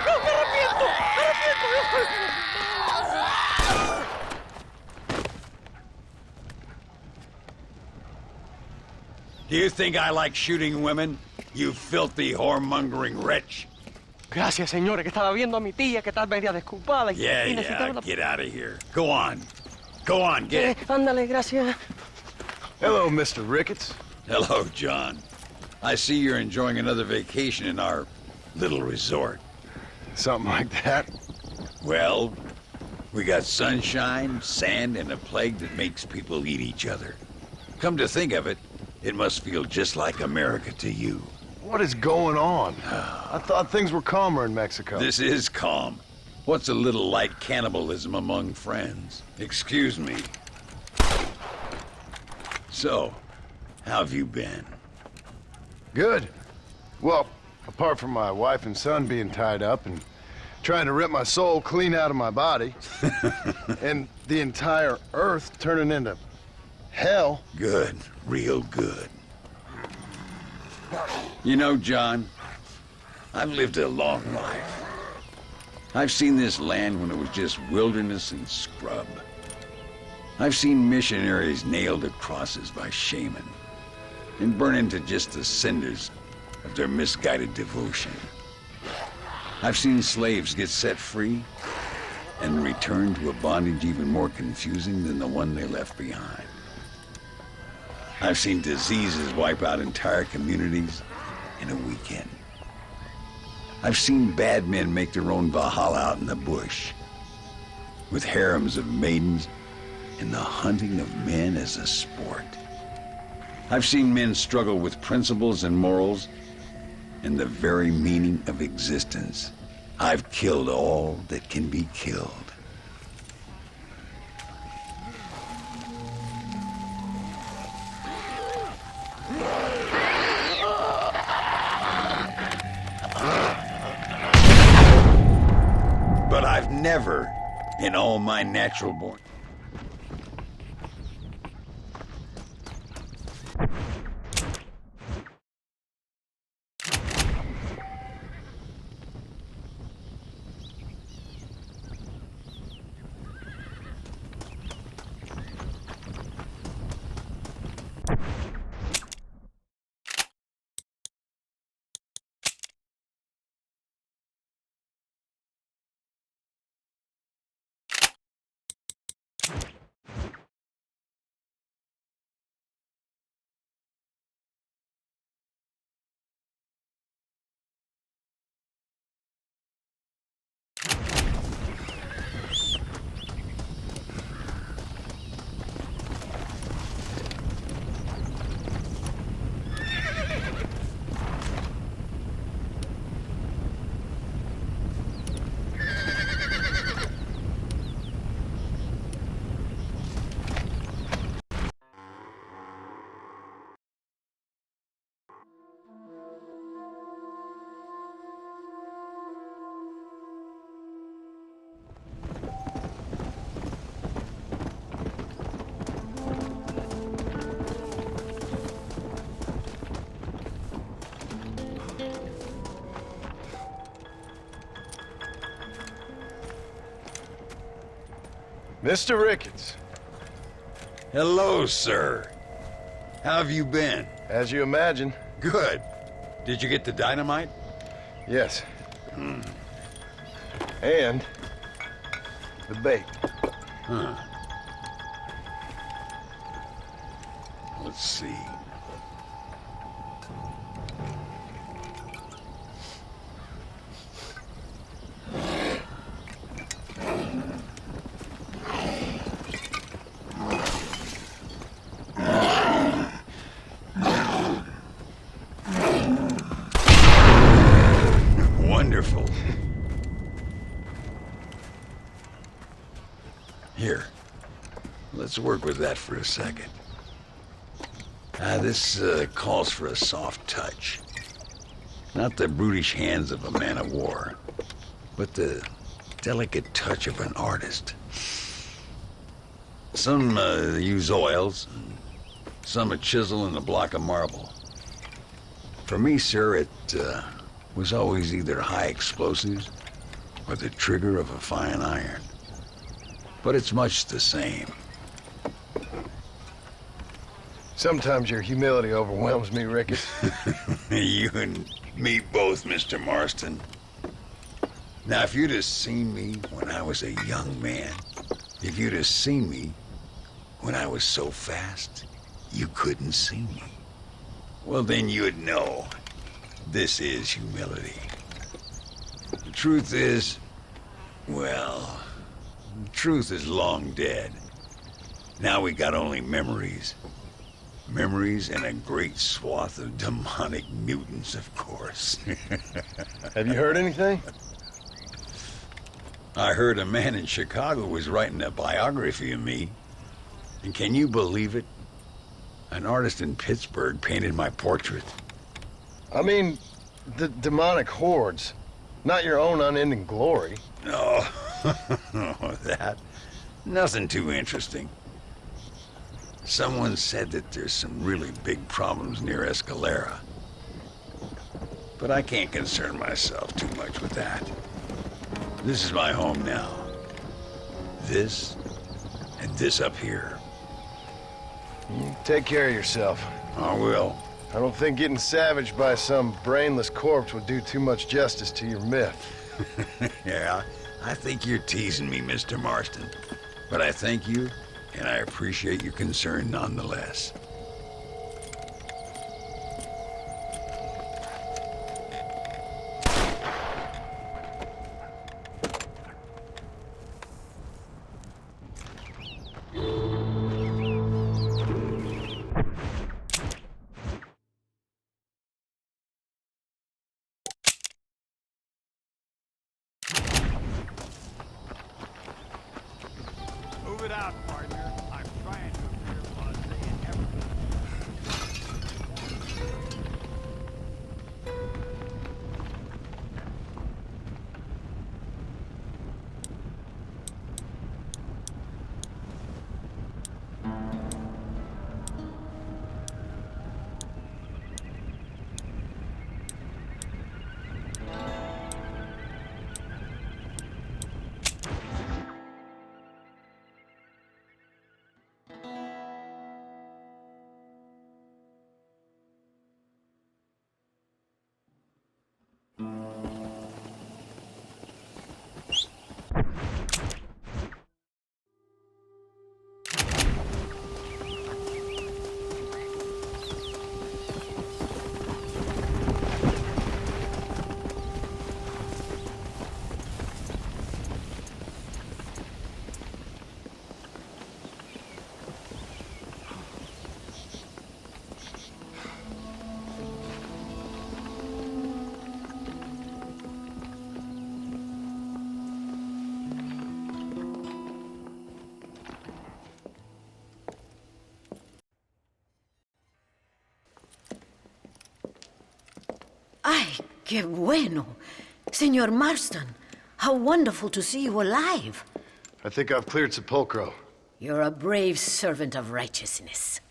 ¡No, me arrepiento! ¡Me arrepiento! Do you think I like shooting women? You filthy, whoremongering wretch. Gracias, señores, que estaba viendo a mi tía que está media desculpada Yeah, y necesitaba yeah, una... get out of here. Go on. Go on, get it. Ándale, gracias. Hello, Mr. Ricketts. Hello, John. I see you're enjoying another vacation in our little resort. Something like that. Well, we got sunshine, sand, and a plague that makes people eat each other. Come to think of it, it must feel just like America to you. What is going on? I thought things were calmer in Mexico. This is calm. What's a little light cannibalism among friends? Excuse me. So, how have you been? Good. Well, apart from my wife and son being tied up and trying to rip my soul clean out of my body, and the entire Earth turning into hell. Good. Real good. You know, John, I've lived a long life. I've seen this land when it was just wilderness and scrub. I've seen missionaries nailed to crosses by shaman and burn into just the cinders of their misguided devotion. I've seen slaves get set free and return to a bondage even more confusing than the one they left behind. I've seen diseases wipe out entire communities in a weekend. I've seen bad men make their own Valhalla out in the bush, with harems of maidens and the hunting of men as a sport. I've seen men struggle with principles and morals and the very meaning of existence. I've killed all that can be killed. But I've never, in all my natural born... Mr. Ricketts, Hello, sir. How have you been? as you imagine, Good. Did you get the dynamite? yes. And the bait. Huh. Let's see. Wonderful. Here, let's work with that for a second. This calls for a soft touch. Not the brutish hands of a man of war, but the delicate touch of an artist. Some use oils, some a chisel and a block of marble. For me, sir, was always either high explosives or the trigger of a fine iron. But it's much the same. Sometimes your humility overwhelms me, Ricky. You and me both, Mr. Marston. Now, if you'd have seen me when I was a young man, if you'd have seen me when I was so fast, you couldn't see me, well, then you'd know this is humility. The truth is, well, the truth is long dead. Now we got only memories. Memories and a great swath of demonic mutants, of course. Have you heard anything? I heard a man in Chicago was writing a biography of me. And can you believe it? An artist in Pittsburgh painted my portrait. I mean, the demonic hordes, not your own unending glory. No, that. Nothing too interesting. Someone said that there's some really big problems near Escalera. But I can't concern myself too much with that. This is my home now. This, and this up here. You take care of yourself. I will. I don't think getting savaged by some brainless corpse would do too much justice to your myth. Yeah, I think you're teasing me, Mr. Marston. But I thank you, and I appreciate your concern nonetheless. Move it out, partner. I'm trying to appear blasé and everything. Ay, qué bueno. Senor Marston, how wonderful to see you alive. I think I've cleared Sepulcro. You're a brave servant of righteousness.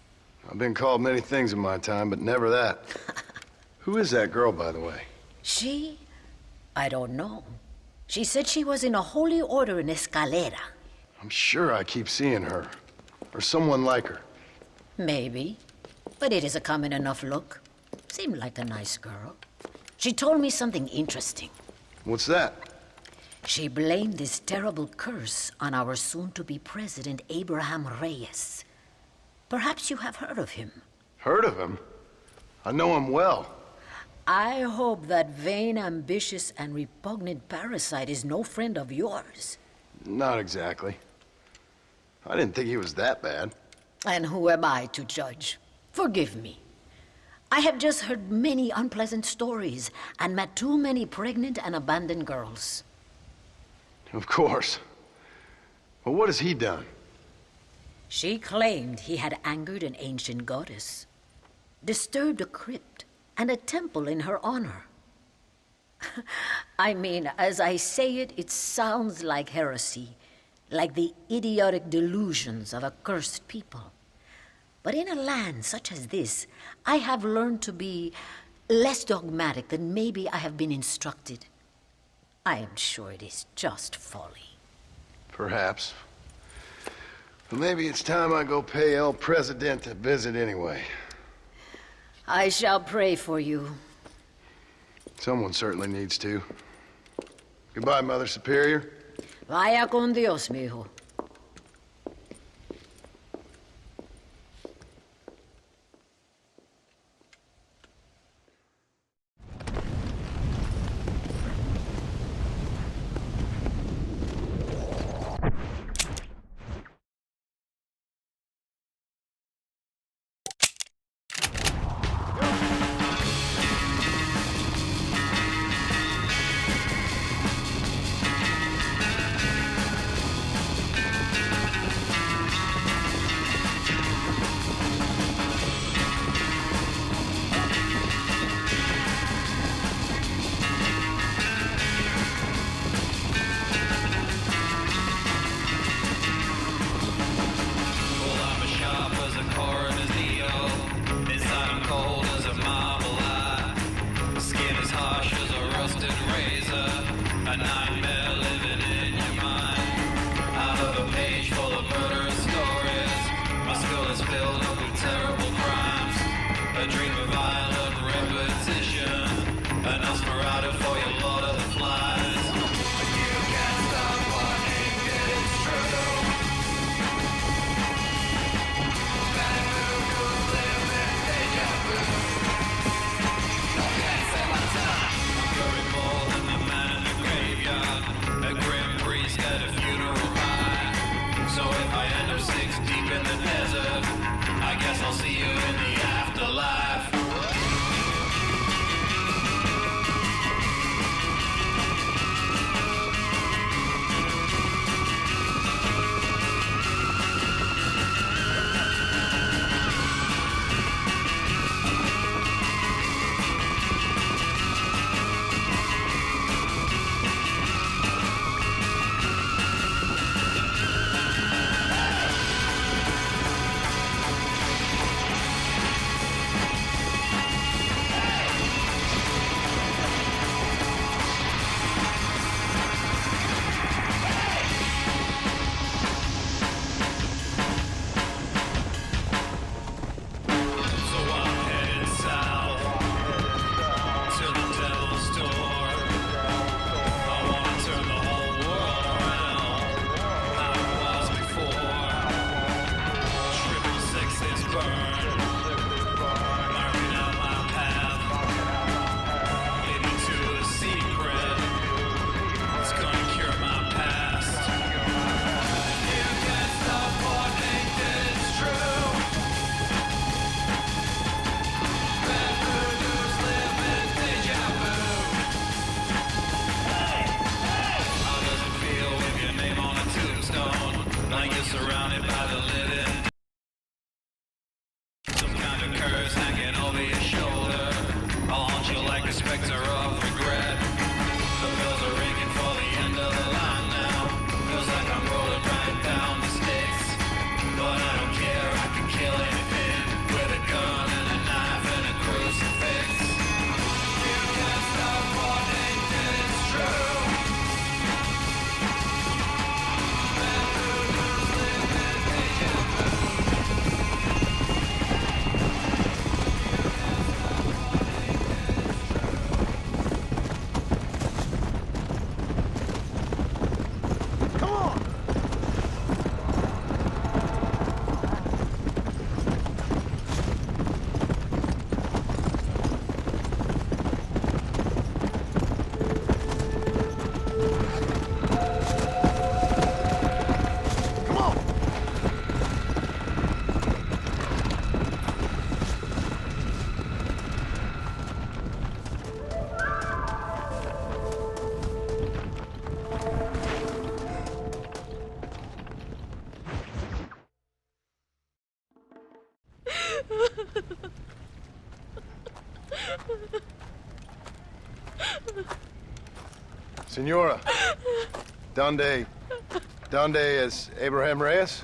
I've been called many things in my time, but never that. Who is that girl, by the way? She? I don't know. She said she was in a holy order in Escalera. I'm sure I keep seeing her. Or someone like her. Maybe. But it is a common enough look. Seemed like a nice girl. She told me something interesting. What's that? She blamed this terrible curse on our soon-to-be president, Abraham Reyes. Perhaps you have heard of him. Heard of him? I know him well. I hope that vain, ambitious, and repugnant parasite is no friend of yours. Not exactly. I didn't think he was that bad. And who am I to judge? Forgive me. I have just heard many unpleasant stories and met too many pregnant and abandoned girls. Of course. But what has he done? She claimed he had angered an ancient goddess, disturbed a crypt and a temple in her honor. I mean, as I say it, it sounds like heresy, like the idiotic delusions of a cursed people. But in a land such as this, I have learned to be less dogmatic than maybe I have been instructed. I am sure it is just folly. Perhaps. But maybe it's time I go pay El Presidente a visit anyway. I shall pray for you. Someone certainly needs to. Goodbye, Mother Superior. Vaya con Dios, mijo. Senora, donde es Abraham Reyes?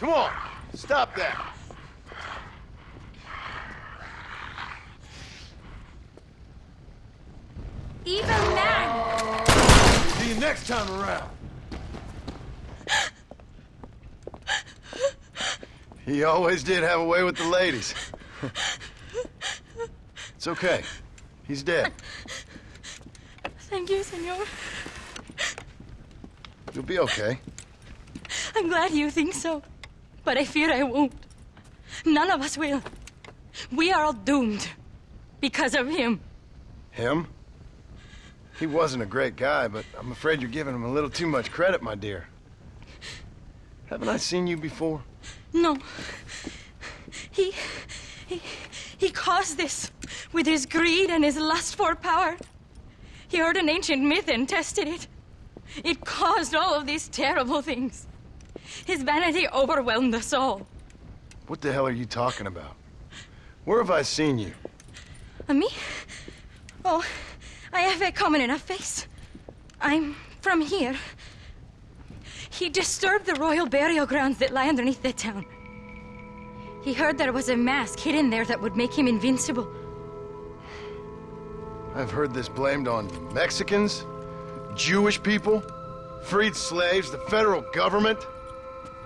Come on, stop that. Evil man! See you next time around. He always did have a way with the ladies. It's okay. He's dead. Thank you, senor. You'll be okay. I'm glad you think so. But I fear I won't. None of us will. We are all doomed. Because of him. Him? He wasn't a great guy, but I'm afraid you're giving him a little too much credit, my dear. Haven't I seen you before? No. He caused this with his greed and his lust for power. He heard an ancient myth and tested it. It caused all of these terrible things. His vanity overwhelmed us all. What the hell are you talking about? Where have I seen you? Me? Oh, I have a common enough face. I'm from here. He disturbed the royal burial grounds that lie underneath the town. He heard there was a mask hidden there that would make him invincible. I've heard this blamed on Mexicans, Jewish people, freed slaves, the federal government,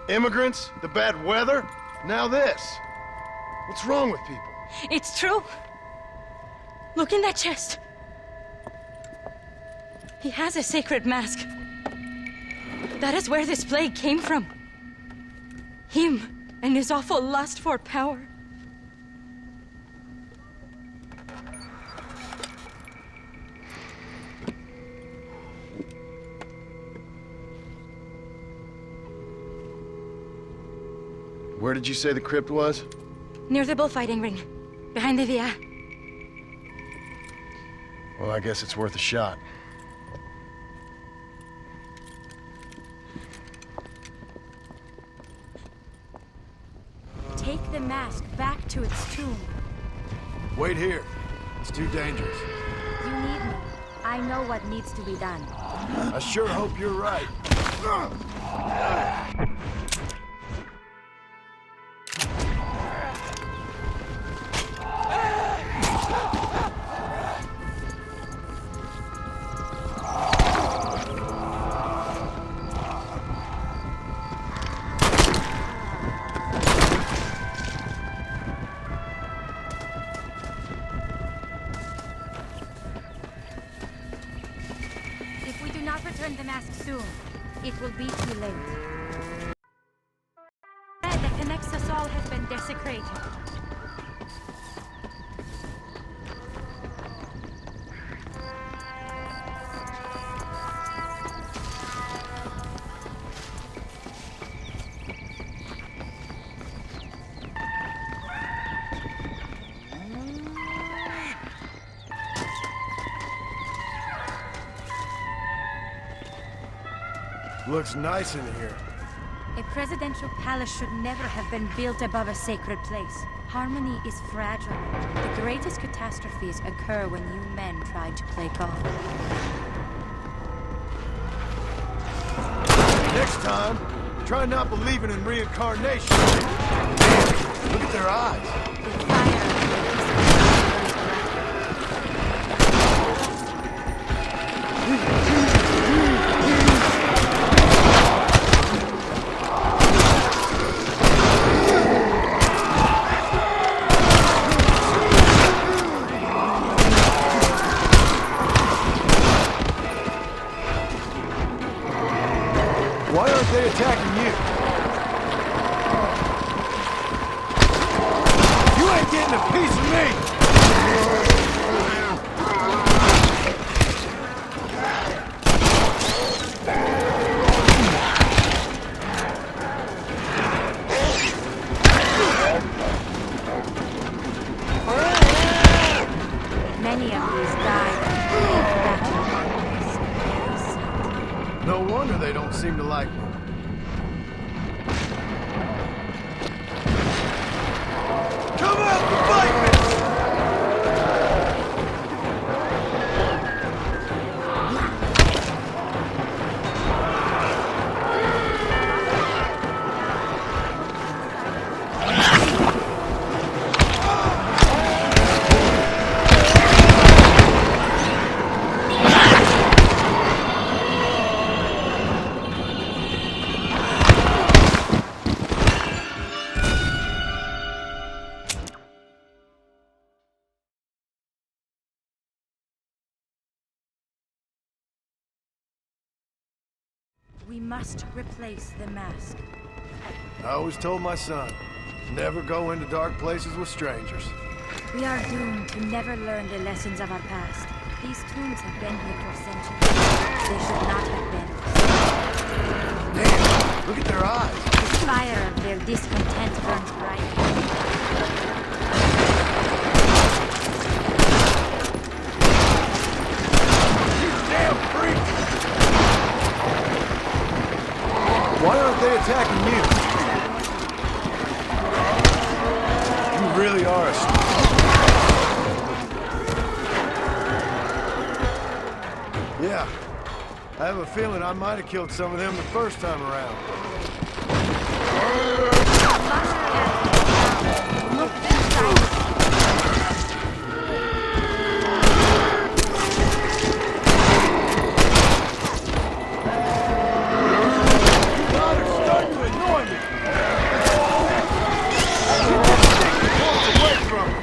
immigrants, the bad weather, now this. What's wrong with people? It's true. Look in that chest. He has a sacred mask. That is where this plague came from. Him and his awful lust for power. Where did you say the crypt was? Near the bullfighting ring. Behind the villa. Well, I guess it's worth a shot. Take the mask back to its tomb. Wait here. It's too dangerous. You need me. I know what needs to be done. I sure hope you're right. If we do not return the mask soon, it will be too late. The thread that connects us all has been desecrated. Looks nice in here. A presidential palace should never have been built above a sacred place. Harmony is fragile. The greatest catastrophes occur when you men try to play God. Next time, try not believing in reincarnation. Look at their eyes. The fire Why aren't they attacking you? You ain't getting a piece of me! Many of these died in battle. No wonder they don't seem to like me. Come out and fight me! We must replace the mask. I always told my son, never go into dark places with strangers. We are doomed to never learn the lessons of our past. These tombs have been here for centuries. They should not have been. Damn, look at their eyes. The fire of their discontent burns bright. Damn freak! Why aren't they attacking you? You really are a... Yeah, I have a feeling I might have killed some of them the first time around. Look inside. God, it's starting to annoy me! Away from me.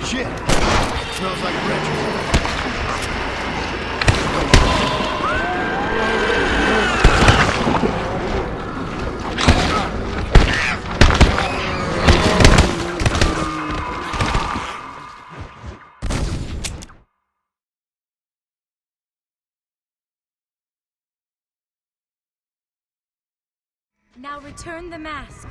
Shit! Smells like wretches. Now return the mask.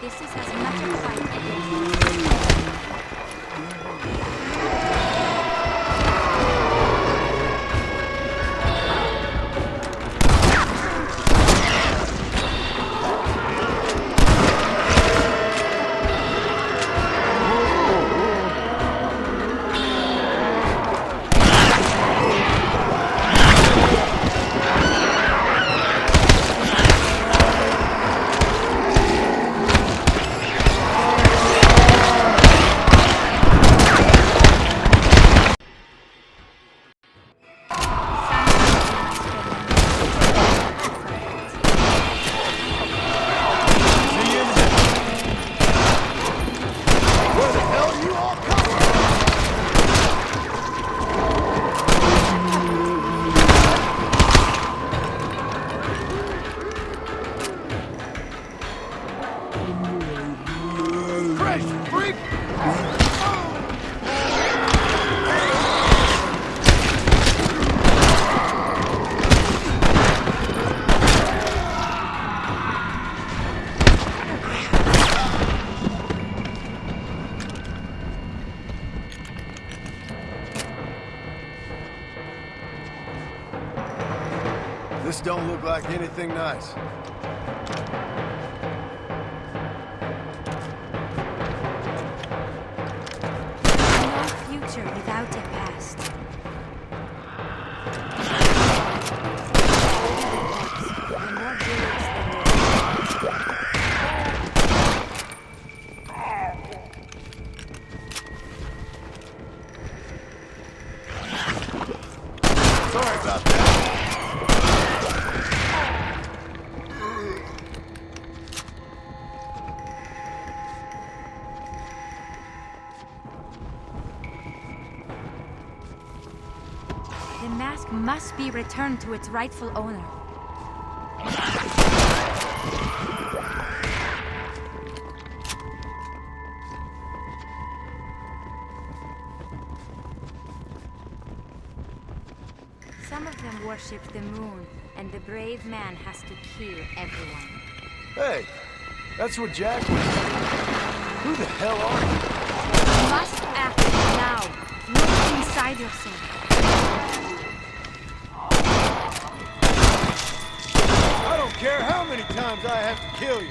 This is as much a fight against Where the hell are you all coming from? Fresh freak! This don't look like anything nice. no future without a past. The more graves, the more. Sorry about that. The mask must be returned to its rightful owner. Some of them worship the moon, and the brave man has to kill everyone. Hey, that's what Jack was. Who the hell are you? You must act now. Look inside yourself. I don't care how many times I have to kill you.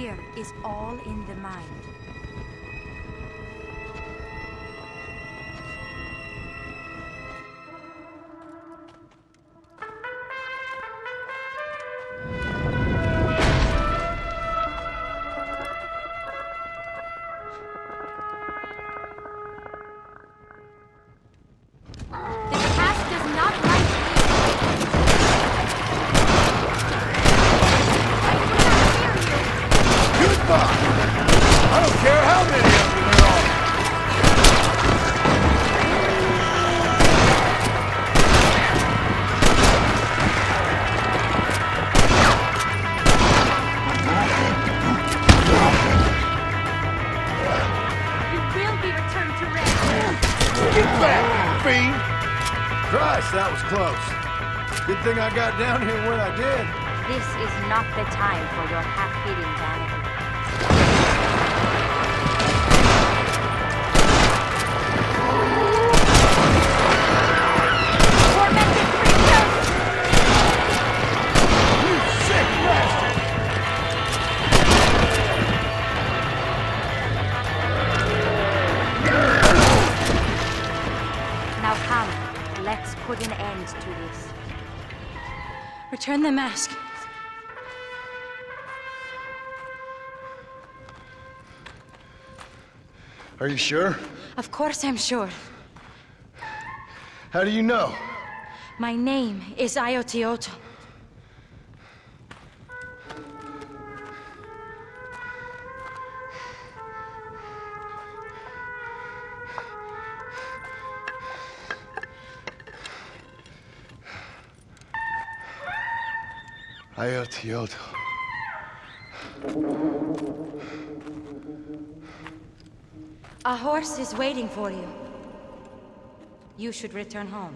fear is all in the mind. The task does not lie Goodbye! I don't care how many of them there are! you will be returned to rest. Get back, fiend! Christ, that was close. Good thing I got down here when I did. This is not the time for your half-hidden vanity. Tormented creatures! You sick bastard! Now come, let's put an end to this. Return the mask. Are you sure? Of course I'm sure. How do you know? My name is Ayotioto. Ayotioto. A horse is waiting for you. You should return home.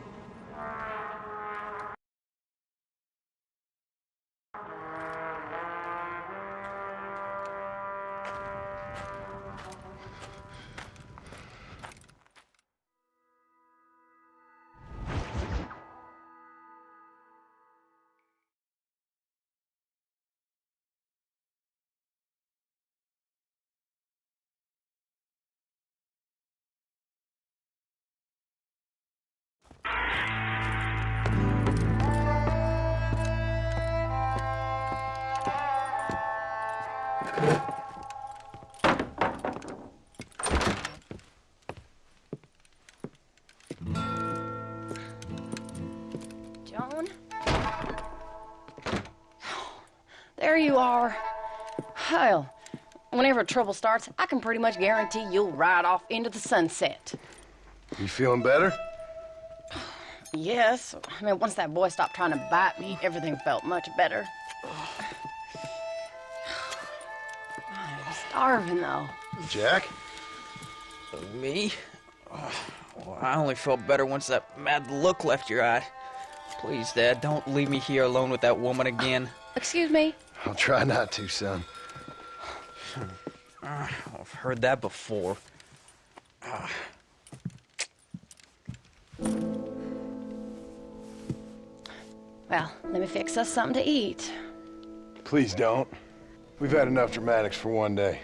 Joan? There you are. Well, whenever trouble starts, I can pretty much guarantee you'll ride off into the sunset. You feeling better? Yes. I mean, once that boy stopped trying to bite me, everything felt much better. I'm starving, though. Jack? Me? Well, I only felt better once that mad look left your eye. Please, Dad, don't leave me here alone with that woman again. Excuse me? I'll try not to, son. I've heard that before. Well, let me fix us something to eat. Please don't. We've had enough dramatics for one day.